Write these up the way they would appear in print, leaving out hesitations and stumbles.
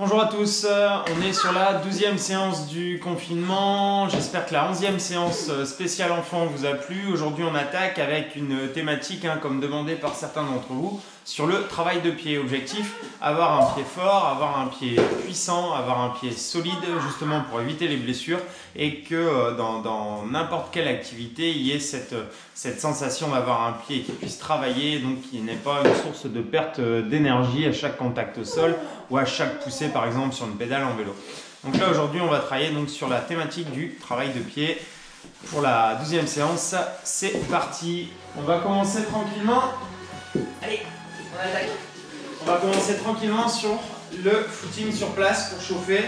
Bonjour à tous, on est sur la 12e séance du confinement. J'espère que la 11e séance spéciale enfant vous a plu. Aujourd'hui on attaque avec une thématique, comme demandé par certains d'entre vous, sur le travail de pied. Objectif, avoir un pied fort, avoir un pied puissant, avoir un pied solide justement pour éviter les blessures et que dans n'importe quelle activité il y ait cette sensation d'avoir un pied qui puisse travailler, donc qui n'est pas une source de perte d'énergie à chaque contact au sol ou à chaque poussée par exemple sur une pédale en vélo. Donc là aujourd'hui on va travailler donc sur la thématique du travail de pied pour la 12e séance. C'est parti, on va commencer tranquillement. Allez, on attaque. On va commencer tranquillement sur le footing sur place pour chauffer.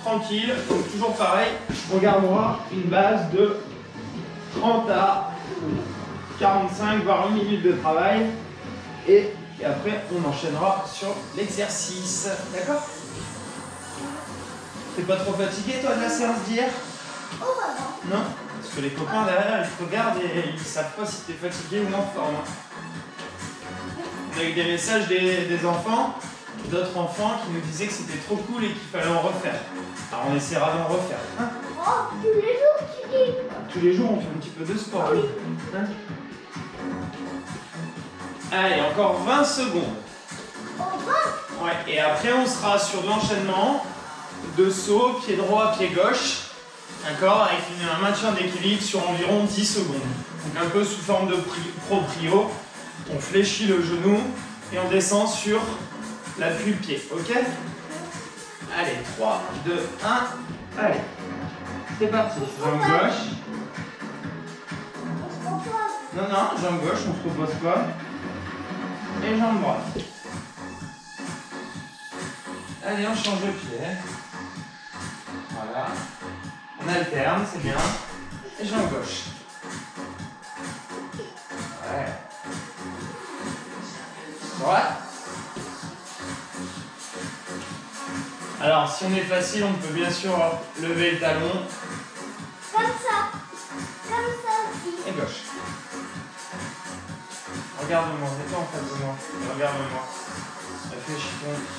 Tranquille, donc toujours pareil, on gardera une base de 30 à 45 voire 1 minute de travail et après on enchaînera sur l'exercice. D'accord? T'es pas trop fatigué toi de la séance d'hier? Oh bah non. Non? Parce que les copains derrière ils te regardent et ils savent pas si t'es fatigué ou en forme. On a eu des messages des enfants, d'autres enfants qui nous disaient que c'était trop cool et qu'il fallait en refaire. Alors on essaiera d'en refaire. Hein? Oh, tous les jours tu dis. Tous les jours on fait un petit peu de sport. Oui. Hein? Allez, encore 20 secondes. Oh, bah. Ouais, et après on sera sur de l'enchaînement de saut, pied droit, pied gauche. D'accord? Avec un maintien d'équilibre sur environ 10 secondes. Donc un peu sous forme de proprio. On fléchit le genou et on descend sur l'appui pied. Ok? Allez, 3, 2, 1. Allez. C'est parti. Jambe gauche. On se repose. Non, jambe gauche, on se repose pas. Et jambe droite. Allez, on change de pied. Voilà. On alterne, c'est bien. Et jambe gauche. Ouais. Droite. Alors, si on est facile, on peut bien sûr lever le talon. Comme ça. Comme ça aussi. Et gauche. Regarde-moi, mets-toi en face de moi. Regarde-moi.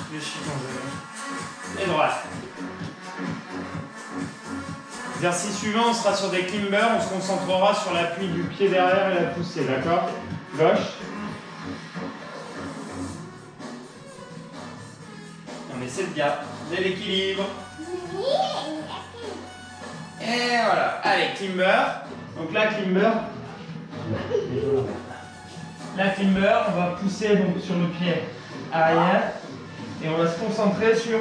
Fléchis ton genou. Et droite. Exercice suivant, on sera sur des climbers. On se concentrera sur l'appui du pied derrière et la poussée, d'accord? Gauche. On essaie de garder l'équilibre. Et voilà. Allez, climber. Donc là, climber. La climber, on va pousser donc sur le pied arrière et on va se concentrer sur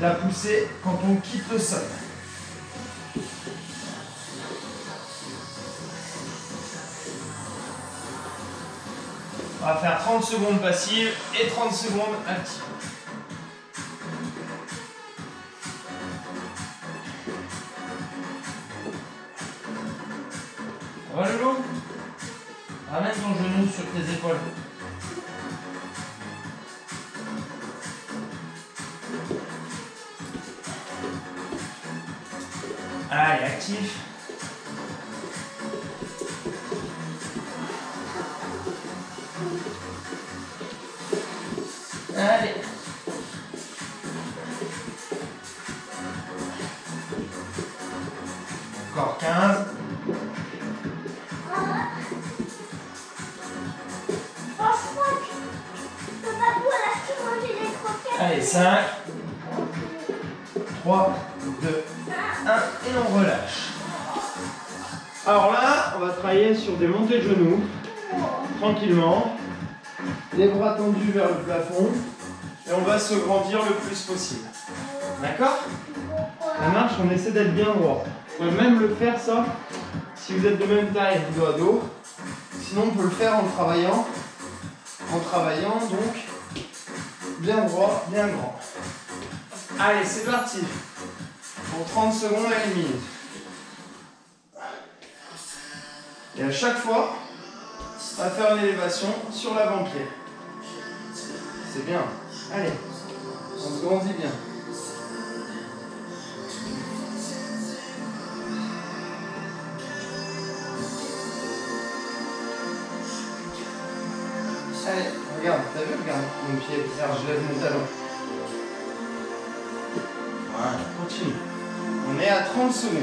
la poussée quand on quitte le sol. On va faire 30 secondes passives et 30 secondes actives. Ça va Lolo? Ramène ton genou sur tes épaules. Allez, actif. Allez. Encore 15. Allez, 5, 3, 2, 1 et on relâche. Alors là, on va travailler sur des montées de genoux, tranquillement, les bras tendus vers le plafond et on va se grandir le plus possible. D'accord? La marche, on essaie d'être bien droit. Vous pouvez même le faire ça si vous êtes de même taille, dos à dos. Sinon, on peut le faire en travaillant donc bien droit, bien grand. Allez, c'est parti. Pour 30 secondes à 1 minute. Et à chaque fois, on va faire une élévation sur l'avant-pied. C'est bien. Allez, on se grandit bien. Allez, regarde, t'as vu, regarde mon pied, regarde, je lève mon talon. continue. On est à 30 secondes.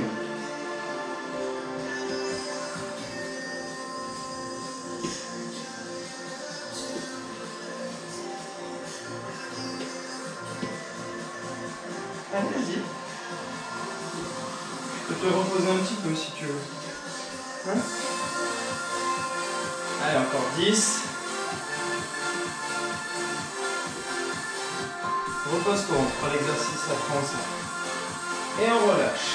Allez, vas-y. Je peux te reposer un petit peu si tu veux. Hein? Allez, encore 10. Repose-toi, on fera l'exercice après ensemble. Et on relâche.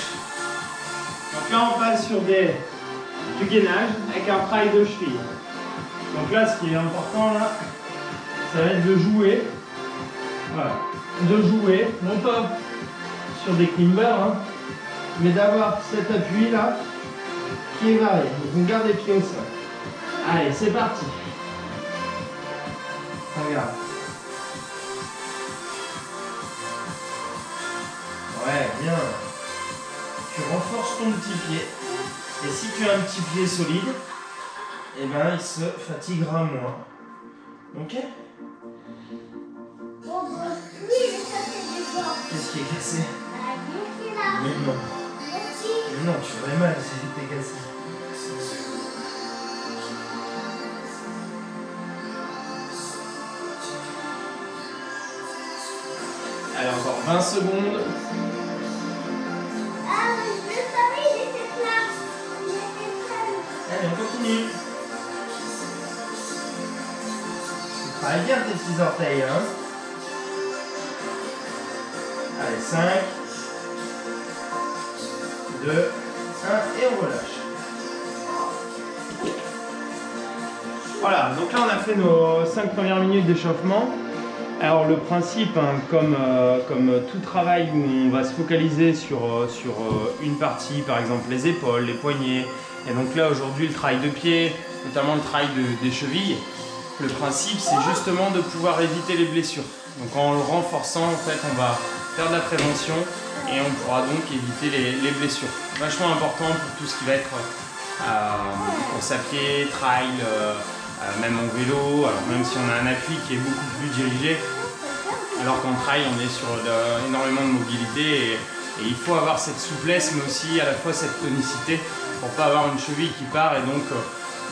Donc là, on passe sur du gainage avec un travail de cheville. Donc là, ce qui est important, là, ça va être de jouer. Voilà. De jouer, non pas sur des climbers, hein, mais d'avoir cet appui là qui est varié. Donc on garde les pieds au sol. Allez, c'est parti. Regarde. Ouais, bien. Tu renforces ton petit pied. Et si tu as un petit pied solide, eh ben il se fatiguera moins. Ok? Bon, lui, il est cassé des bords. Qu'est-ce qui est cassé? Il est là. Mais non. Merci. Mais non, tu aurais mal si j'étais cassé. Allez, encore 20 secondes. Ah, je savais, il était là. Il était seul. Allez, on continue. Tu travailles bien tes petits orteils, hein? Allez, 5, 2, 1, et on relâche. Voilà, donc là on a fait nos 5 premières minutes d'échauffement. Alors le principe, hein, comme tout travail où on va se focaliser sur une partie, par exemple les épaules, les poignets, et donc là aujourd'hui le travail de pied, notamment le travail des chevilles, le principe c'est justement de pouvoir éviter les blessures. Donc en le renforçant, en fait, on va faire de la prévention et on pourra donc éviter les blessures. Vachement important pour tout ce qui va être course à pied, trail, même en vélo, alors même si on a un appui qui est beaucoup plus dirigé, alors qu'en trail on est sur énormément de mobilité et il faut avoir cette souplesse mais aussi à la fois cette tonicité pour pas avoir une cheville qui part et donc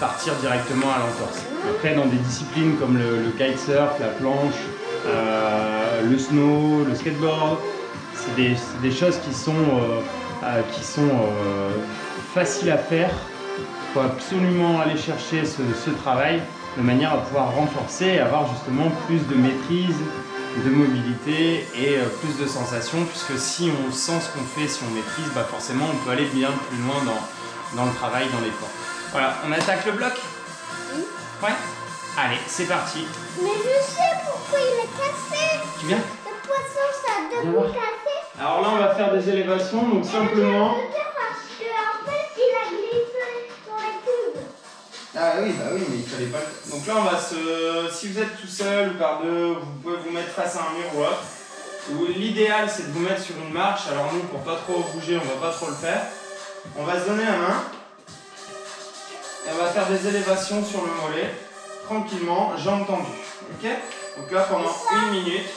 partir directement à l'entorse. Après dans des disciplines comme le kitesurf, la planche, le snow, le skateboard, c'est des choses qui sont faciles à faire. Il faut absolument aller chercher ce travail de manière à pouvoir renforcer et avoir justement plus de maîtrise, de mobilité et plus de sensations, puisque si on sent ce qu'on fait, si on maîtrise, bah forcément on peut aller bien plus loin dans le travail, dans l'effort. Voilà, on attaque le bloc? Oui. Ouais. Allez, c'est parti. Mais je sais pourquoi il est cassé. Tu viens? Le poisson, ça a deux Viens bouts voir. cassés. Alors là on va faire des élévations, donc simplement... Parce qu'en fait, il a glissé sur les cubes. Ah oui, bah oui, mais il fallait pas... Donc là, on va se... Si vous êtes tout seul ou par deux, vous pouvez vous mettre face à un mur ou autre. L'idéal, c'est de vous mettre sur une marche. Alors nous, pour pas trop bouger, on va pas trop le faire. On va se donner la main. Et on va faire des élévations sur le mollet. Tranquillement, jambes tendues. Ok? Donc là, pendant 1 minute,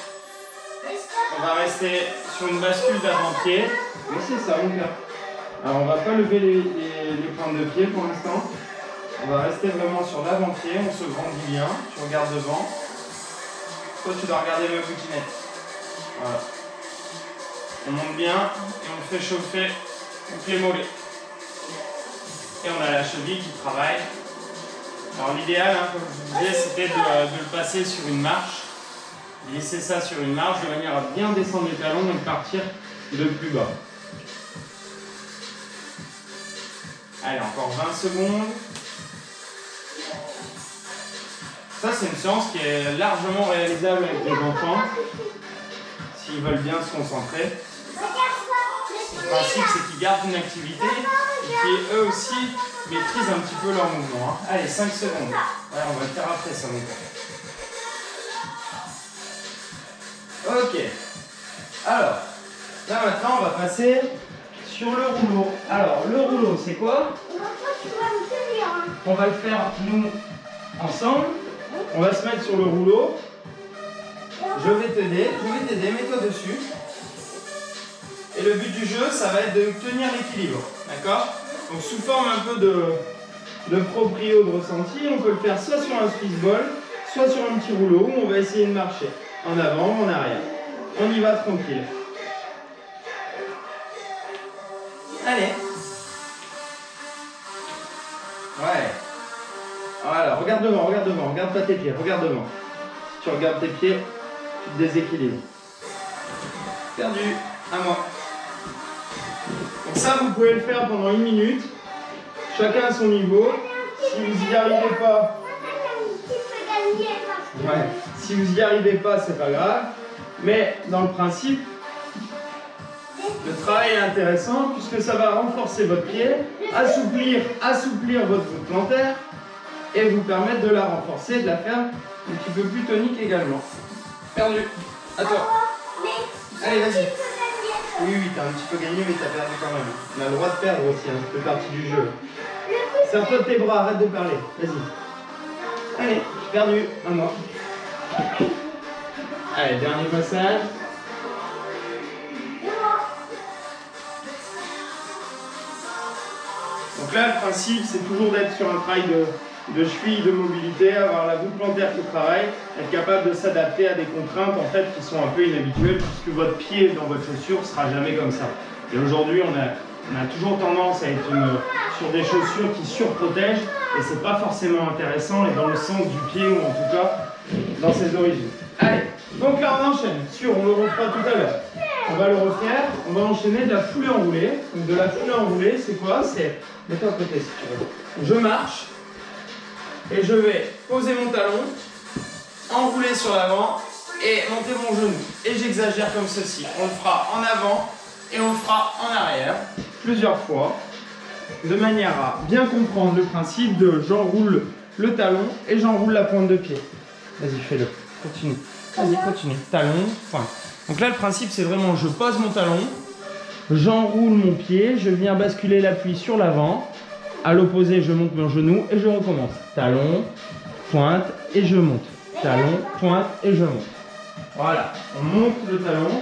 on va rester sur une bascule d'avant-pied. Oui, c'est ça, mon gars. Alors, on va pas lever les pointes de pied pour l'instant. On va rester vraiment sur l'avant-pied, on se grandit bien, tu regardes devant. Toi tu dois regarder mes boutinettes. Voilà. On monte bien et on fait chauffer les mollets. Et on a la cheville qui travaille. Alors l'idéal, hein, comme je vous disais, c'était de le passer sur une marche. Glisser ça sur une marche de manière à bien descendre les talons et de partir de plus bas. Allez, encore 20 secondes. Ça, c'est une séance qui est largement réalisable avec les enfants, s'ils veulent bien se concentrer. Le principe, c'est qu'ils gardent une activité et qu'ils, eux aussi, maîtrisent un petit peu leur mouvement. Hein. Allez, 5 secondes. Ouais, on va le faire après, ça, mon gars. Ok. Alors, là, maintenant, on va passer sur le rouleau. Alors, le rouleau, c'est quoi? On va le faire, nous, ensemble. On va se mettre sur le rouleau. Je vais t'aider, mets-toi dessus. Et le but du jeu, ça va être de tenir l'équilibre. D'accord? Donc sous forme un peu de proprio, de ressenti, on peut le faire soit sur un Swiss ball, soit sur un petit rouleau où on va essayer de marcher en avant ou en arrière. On y va tranquille. Allez. Ouais. Voilà, regarde devant, regarde pas tes pieds, regarde devant. Si tu regardes tes pieds, tu te déséquilibres. Perdu, à moi. Donc ça, vous pouvez le faire pendant 1 minute, chacun à son niveau. Si vous n'y arrivez pas, ouais, si vous n'y arrivez pas, c'est pas grave. Mais dans le principe, le travail est intéressant puisque ça va renforcer votre pied, assouplir votre voûte plantaire et vous permettre de la renforcer, de la faire un petit peu plus tonique également. Perdu. À toi. Allez, vas-y. Oui, t'as un petit peu gagné, mais t'as perdu quand même. On a le droit de perdre aussi, hein, ça fait partie du jeu. Serre-toi de tes bras, arrête de parler. Vas-y. Allez, j'ai perdu. À moi. Allez, dernier passage. Donc là, le principe, c'est toujours d'être sur un travail de cheville, de mobilité, avoir la voûte plantaire qui travaille, être capable de s'adapter à des contraintes en fait qui sont un peu inhabituelles puisque votre pied dans votre chaussure ne sera jamais comme ça. Et aujourd'hui, on a toujours tendance à être sur des chaussures qui surprotègent et c'est pas forcément intéressant et dans le sens du pied ou en tout cas dans ses origines. Allez, donc là on enchaîne. On le refera tout à l'heure. On va le refaire, on va enchaîner de la foulée enroulée. Donc de la foulée enroulée, c'est quoi? C'est, mets-toi à côté si tu veux. Je marche et je vais poser mon talon, enrouler sur l'avant et monter mon genou. Et j'exagère comme ceci. On le fera en avant et on le fera en arrière plusieurs fois, de manière à bien comprendre le principe de j'enroule le talon et j'enroule la pointe de pied. Vas-y, fais-le. Continue. Vas-y, continue. Talon, pointe. Donc là, le principe, c'est vraiment je pose mon talon, j'enroule mon pied, je viens basculer l'appui sur l'avant. À l'opposé, je monte mon genou et je recommence. Talon, pointe et je monte. Talon, pointe et je monte. Voilà, on monte le talon,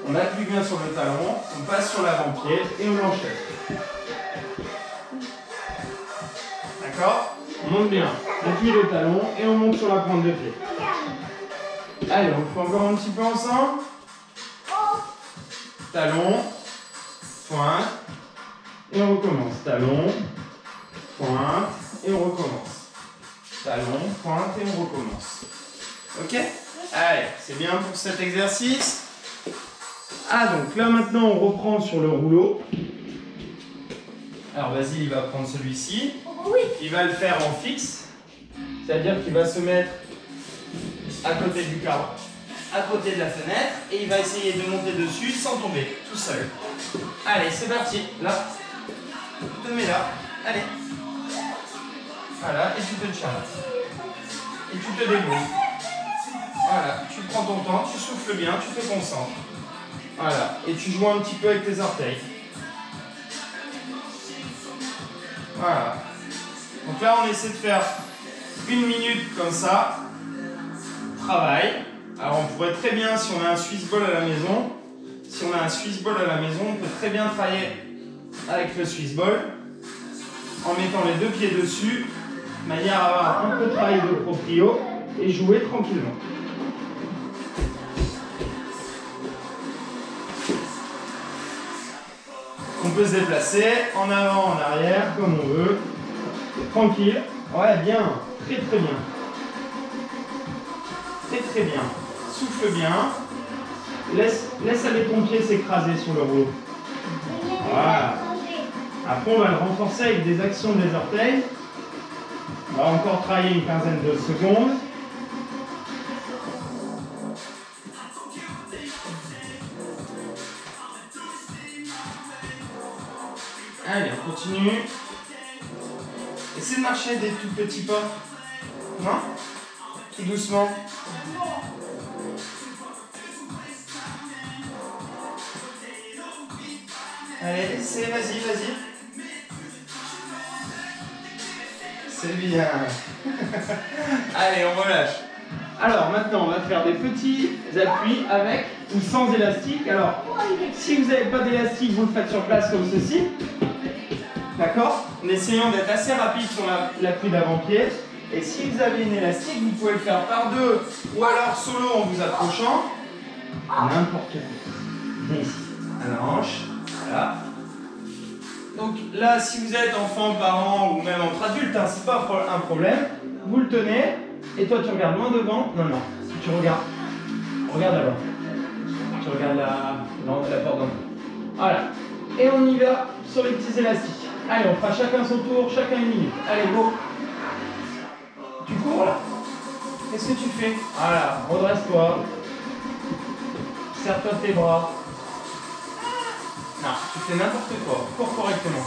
on appuie bien sur le talon, on passe sur l'avant-pied et on enchaîne. D'accord? On monte bien, on appuie le talon et on monte sur la pointe de pied. Allez, on le fait encore un petit peu ensemble. Talon, pointe, et on recommence. Talon, pointe, et on recommence. Talon, pointe, et on recommence. Ok? Allez, c'est bien pour cet exercice. Ah, donc là maintenant on reprend sur le rouleau. Alors vas-y, il va prendre celui-ci. Il va le faire en fixe. C'est-à-dire qu'il va se mettre à côté du cadre, à côté de la fenêtre, et il va essayer de monter dessus sans tomber, tout seul. Allez, c'est parti. Là, tu te mets là. Allez. Voilà, et tu te challenges. Et tu te débrouilles. Voilà, tu prends ton temps, tu souffles bien, tu te concentres. Voilà, et tu joues un petit peu avec tes orteils. Voilà. Donc là, on essaie de faire 1 minute comme ça. Travail. Alors on pourrait très bien, si on a un Swiss ball à la maison, on peut très bien travailler avec le Swiss ball en mettant les 2 pieds dessus, de manière à avoir un peu de travail de proprio et jouer tranquillement. On peut se déplacer en avant, en arrière, comme on veut. Tranquille. Ouais, bien. Très très bien. Très très bien. Souffle bien. Laisse aller ton pied s'écraser sur le rouleau. Voilà. Après, on va le renforcer avec des actions des orteils. On va encore travailler une quinzaine de secondes. Allez, on continue. Essayez de marcher des tout petits pas. Non? Tout doucement. Allez, essaye, vas-y, vas-y. C'est bien. Allez, on relâche. Alors maintenant, on va faire des petits appuis avec ou sans élastique. Alors, si vous n'avez pas d'élastique, vous le faites sur place comme ceci. D'accord? En essayant d'être assez rapide sur l'appui d'avant-pied. Et si vous avez une élastique, vous pouvez le faire par deux ou alors solo en vous approchant. N'importe où. Ici, à la hanche. Voilà. Donc là, si vous êtes enfant, parent ou même entre adultes, hein, c'est pas un problème. Vous le tenez et toi tu regardes loin devant. Non, non, tu regardes là-bas. Tu regardes la porte d'entrée. Voilà. Et on y va sur les petits élastiques. Allez, on fera chacun son tour, chacun une minute. Allez, go. Tu cours là. Qu'est-ce que tu fais? Voilà, redresse-toi. Serre-toi tes bras. Non, tu fais n'importe quoi. Cours correctement.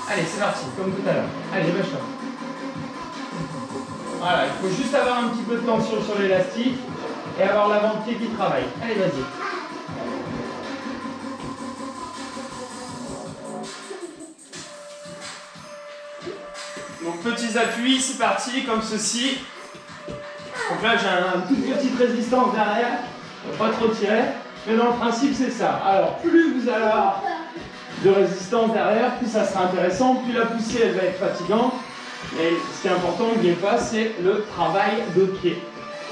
Allez, c'est parti, comme tout à l'heure. Allez, lâche-toi. Voilà, il faut juste avoir un petit peu de tension sur l'élastique et avoir l'avant-pied qui travaille. Allez, vas-y. Donc, petits appuis, c'est parti, comme ceci. Donc là, j'ai une toute petite résistance derrière. Il ne faut pas trop tirer. Mais dans le principe, c'est ça. Alors, plus vous allez avoir de résistance derrière, plus ça sera intéressant, plus la poussée, elle va être fatigante. Et ce qui est important, n'oubliez pas, c'est le travail de pied.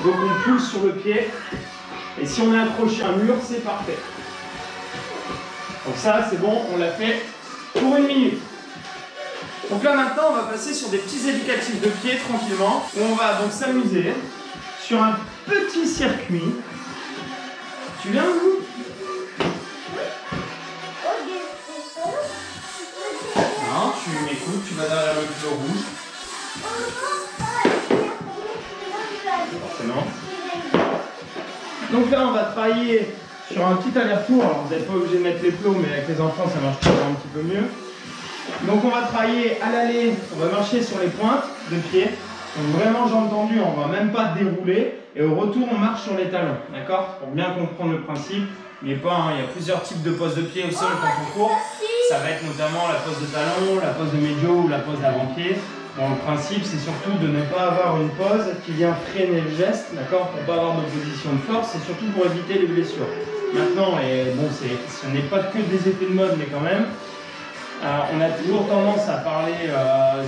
Donc on pousse sur le pied. Et si on est accroché à un mur, c'est parfait. Donc ça, c'est bon, on l'a fait pour une minute. Donc là, maintenant, on va passer sur des petits éducatifs de pied, tranquillement. Où on va donc s'amuser sur un petit circuit. Tu viens, vous? Non, tu m'écoutes, tu vas derrière le feu rouge. Forcément. Donc là, on va travailler sur un petit aller-retour. Alors, vous n'êtes pas obligé de mettre les plots, mais avec les enfants, ça marche toujours un petit peu mieux. Donc, on va travailler à l'aller, on va marcher sur les pointes de pied. Donc, vraiment jambes tendues, on ne va même pas dérouler. Et au retour, on marche sur les talons. D'accord? Pour bien comprendre le principe. N'oubliez pas, hein, il y a plusieurs types de poses de pied au sol quand on court. Ça va être notamment la pose de talon, la pose de médio ou la pose d'avant-pied. Bon, le principe, c'est surtout de ne pas avoir une pose qui vient freiner le geste, d'accord, pour ne pas avoir d'opposition de force et surtout pour éviter les blessures. Maintenant, et bon, ce n'est pas que des effets de mode, mais quand même, on a toujours tendance à parler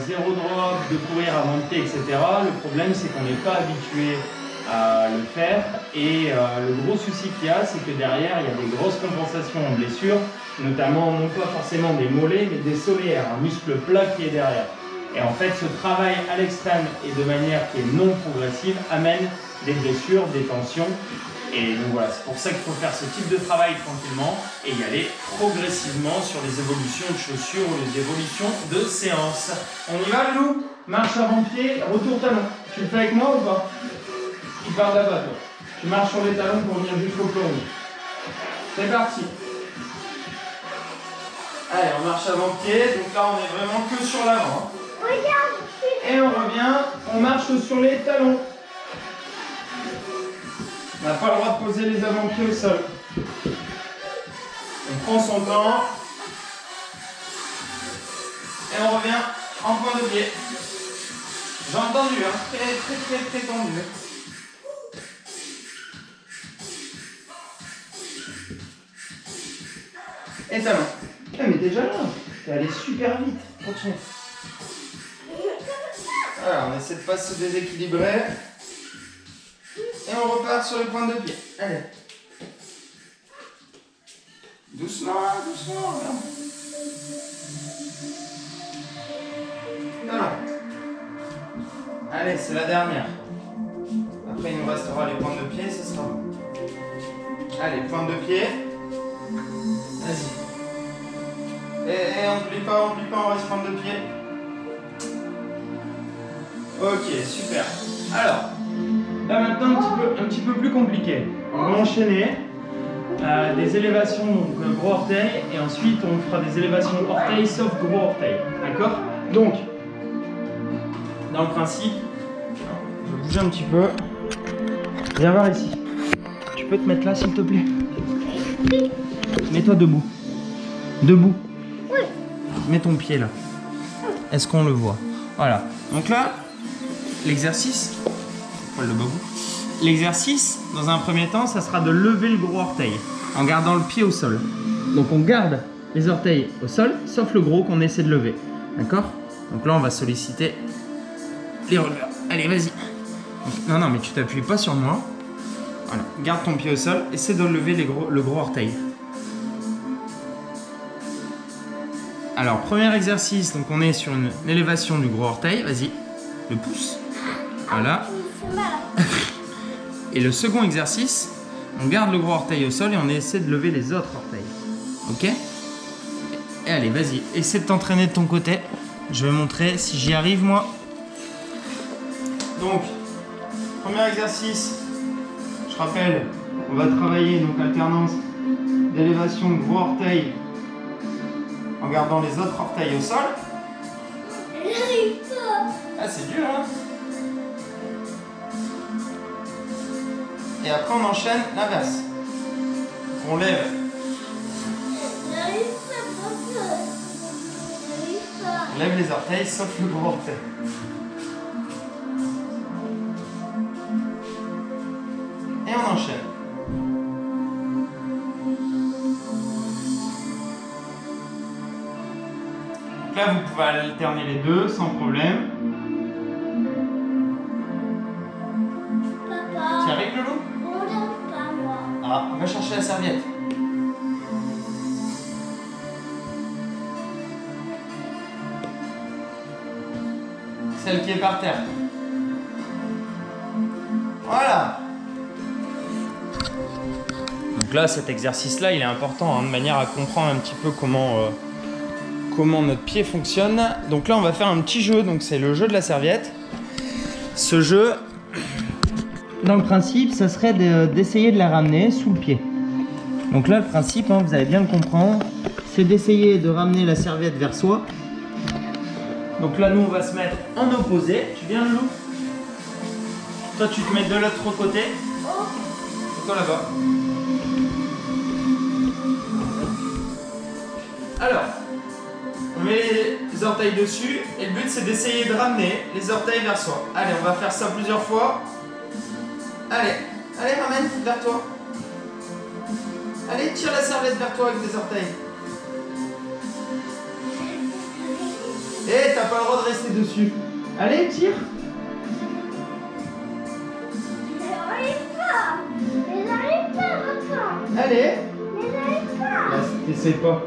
zéro drop, de courir avant pied, etc. Le problème, c'est qu'on n'est pas habitué à le faire et le gros souci qu'il y a, c'est que derrière, il y a des grosses compensations en blessures, notamment non pas forcément des mollets, mais des solaires, un muscle plat qui est derrière. Et en fait, ce travail à l'extrême et de manière qui est non progressive amène des blessures, des tensions. Et donc voilà, c'est pour ça qu'il faut faire ce type de travail tranquillement et y aller progressivement sur les évolutions de chaussures ou les évolutions de séance. On y va, le loup? Marche avant-pied, retour talon. Tu le fais avec moi ou pas? Tu pars là-bas, toi. Tu marches sur les talons pour venir jusqu'au plomb. C'est parti. Allez, on marche avant-pied. Donc là, on est vraiment que sur l'avant. Et on revient, on marche sur les talons. On n'a pas le droit de poser les avant-pieds au sol. On prend son temps. Et on revient en point de pied. J'ai entendu, hein, très tendu. Et talons. Ah, mais déjà là, t'es allé super vite. Continue. Voilà, on essaie de ne pas se déséquilibrer. Et on repart sur les pointes de pied. Allez. Doucement, doucement. Voilà. Allez, c'est la dernière. Après, il nous restera les pointes de pied, ce sera bon. Allez, pointe de pied. Vas-y. Et on plie pas, on reste pointe de pied. Ok, super. Alors, là maintenant un petit peu plus compliqué. On va enchaîner des élévations donc, gros orteil et ensuite on fera des élévations orteil sauf gros orteil. D'accord? Donc, dans le principe, je vais bouger un petit peu. Viens voir ici. Tu peux te mettre là s'il te plaît? Mets-toi debout. Debout. Oui. Mets ton pied là. Est-ce qu'on le voit? Voilà. Donc là, l'exercice, poil de babou. L'exercice, dans un premier temps, ça sera de lever le gros orteil en gardant le pied au sol. Donc on garde les orteils au sol, sauf le gros qu'on essaie de lever. D'accord? Donc là, on va solliciter les releveurs. Allez, vas-y. Non, non, mais tu t'appuies pas sur moi. Voilà, garde ton pied au sol, essaie de lever le gros orteil. Alors, premier exercice, donc on est sur une élévation du gros orteil. Vas-y, le pouce. Voilà. Et le second exercice, on garde le gros orteil au sol et on essaie de lever les autres orteils. Ok? Et allez, vas-y, essaie de t'entraîner de ton côté. Je vais montrer si j'y arrive, moi. Donc, premier exercice, je rappelle, on va travailler donc alternance d'élévation de gros orteil en gardant les autres orteils au sol. J'arrive pas. Ah, c'est dur, hein? Et après, on enchaîne l'inverse. On lève. J'arrive pas, papa. J'arrive pas. Lève les orteils, sauf le gros orteil. Et on enchaîne. Donc là, vous pouvez alterner les deux sans problème. Papa. Tu y arrives, Loulou? On lève pas, moi. Ah, on va chercher la serviette. Celle qui est par terre. Voilà. Donc là, cet exercice-là, il est important, hein, de manière à comprendre un petit peu comment notre pied fonctionne. Donc là, on va faire un petit jeu. Donc c'est le jeu de la serviette. Ce jeu, dans le principe, ça serait d'essayer de la ramener sous le pied. Donc là, le principe, hein, vous allez bien le comprendre, c'est d'essayer de ramener la serviette vers soi. Donc là, nous, on va se mettre en opposé. Tu viens, Loulou? Toi, tu te mets de l'autre côté. Et toi, là-bas. Alors, on met les orteils dessus. Et le but, c'est d'essayer de ramener les orteils vers soi. Allez, on va faire ça plusieurs fois. Allez, allez, ramène vers toi. Allez, tire la serviette vers toi avec tes orteils. Et t'as pas le droit de rester dessus. Allez, tire. J'arrive pas. Mais j'arrive pas, papa. Allez. Mais j'arrive pas. Là, t'essayes pas.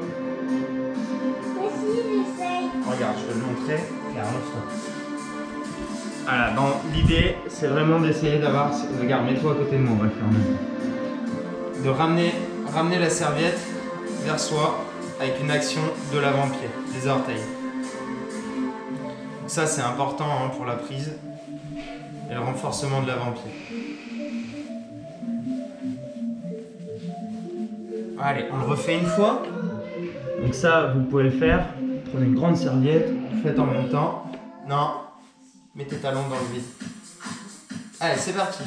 Mais si, j'essaye. Regarde, je vais le montrer. Regarde, lance-toi. Voilà, dans l'idée, c'est vraiment d'essayer d'avoir... Regarde, mets-toi à côté de moi, on va le faire maintenant. De ramener la serviette vers soi avec une action de l'avant-pied, des orteils. Ça, c'est important, hein, pour la prise et le renforcement de l'avant-pied. Allez, on le refait une fois. Donc ça, vous pouvez le faire. Prenez une grande serviette, vous le faites en même temps. Non, mets tes talons dans le vide. Allez, c'est parti.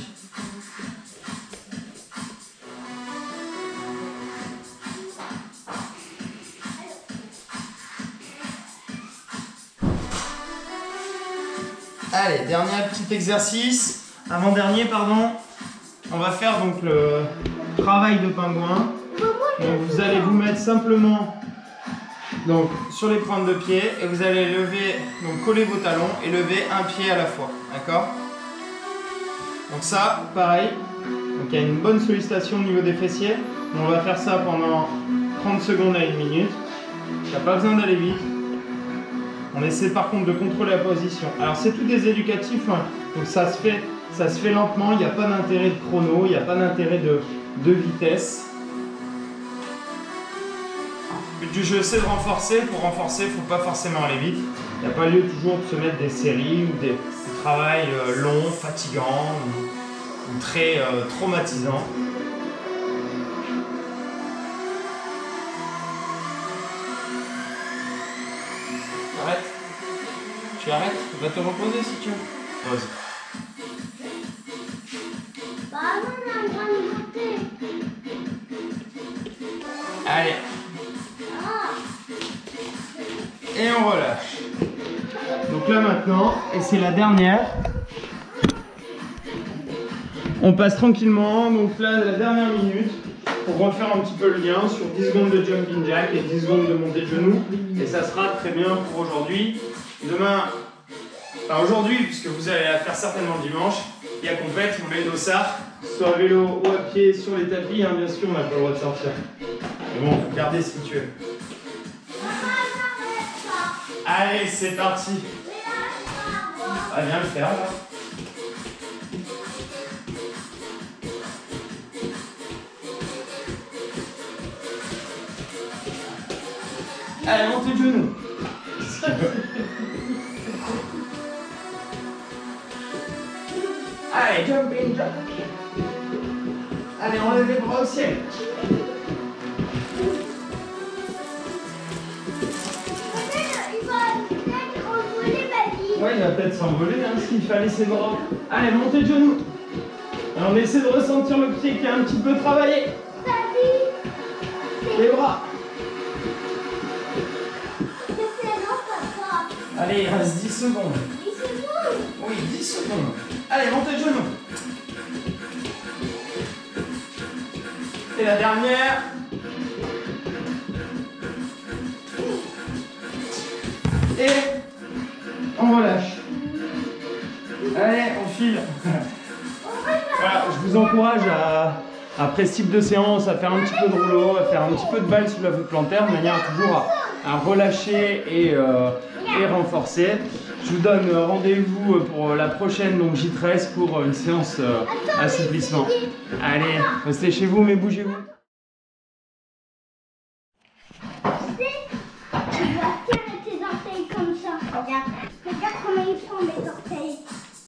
Allez, dernier petit exercice. Avant-dernier, pardon. On va faire donc le travail de pingouin. Donc vous allez vous mettre simplement donc, sur les pointes de pied et vous allez lever, donc coller vos talons et lever un pied à la fois. D'accord? Donc ça, pareil. Donc il y a une bonne sollicitation au niveau des fessiers. On va faire ça pendant 30 secondes à 1 minute. Il n'y a pas besoin d'aller vite. On essaie par contre de contrôler la position. Alors c'est tout des éducatifs, hein. Donc ça se fait lentement, il n'y a pas d'intérêt de chrono, il n'y a pas d'intérêt de vitesse. Le but du jeu, c'est de renforcer. Pour renforcer, il ne faut pas forcément aller vite. Il n'y a pas lieu toujours de se mettre des séries ou des travails longs, fatigants ou très traumatisants. Arrête. Tu arrêtes. Va te reposer si tu veux. Vas-y. Allez. Et on relâche. Donc là maintenant, et c'est la dernière. On passe tranquillement, donc là la dernière minute pour refaire un petit peu le lien sur 10 secondes de jumping jack et 10 secondes de montée de genoux. Et ça sera très bien pour aujourd'hui. Demain, enfin aujourd'hui, puisque vous allez la faire certainement dimanche, il y a compète, on met dossard, soit à vélo ou à pied sur les tapis, hein, bien sûr on n'a pas le droit de sortir. Mais bon, faut garder ce que tu veux. Allez, c'est parti. Ah, viens le faire là. Allez, montez de genoux. Allez, jumping jack. Allez, on lève les bras au ciel. Ouais, il va peut-être s'envoler hein, s'il fallait ses bras. Allez, montez de genoux. Alors, on essaie de ressentir le pied qui a un petit peu travaillé. Les bras. Allez, il reste 10 secondes. 10 secondes? Oui, 10 secondes. Allez, montez de genoux. Et la dernière. Et on relâche. Allez, on file. Voilà, je vous encourage après ce type de séance à faire un petit peu de rouleau, à faire un petit peu de balle sous la voûte plantaire de manière toujours à relâcher et renforcer. Je vous donne rendez-vous pour la prochaine, donc J13 pour une séance assouplissement. Allez, restez chez vous mais bougez-vous. Tu dois tirer tes orteils comme ça. Regarde comment ils font les orteils.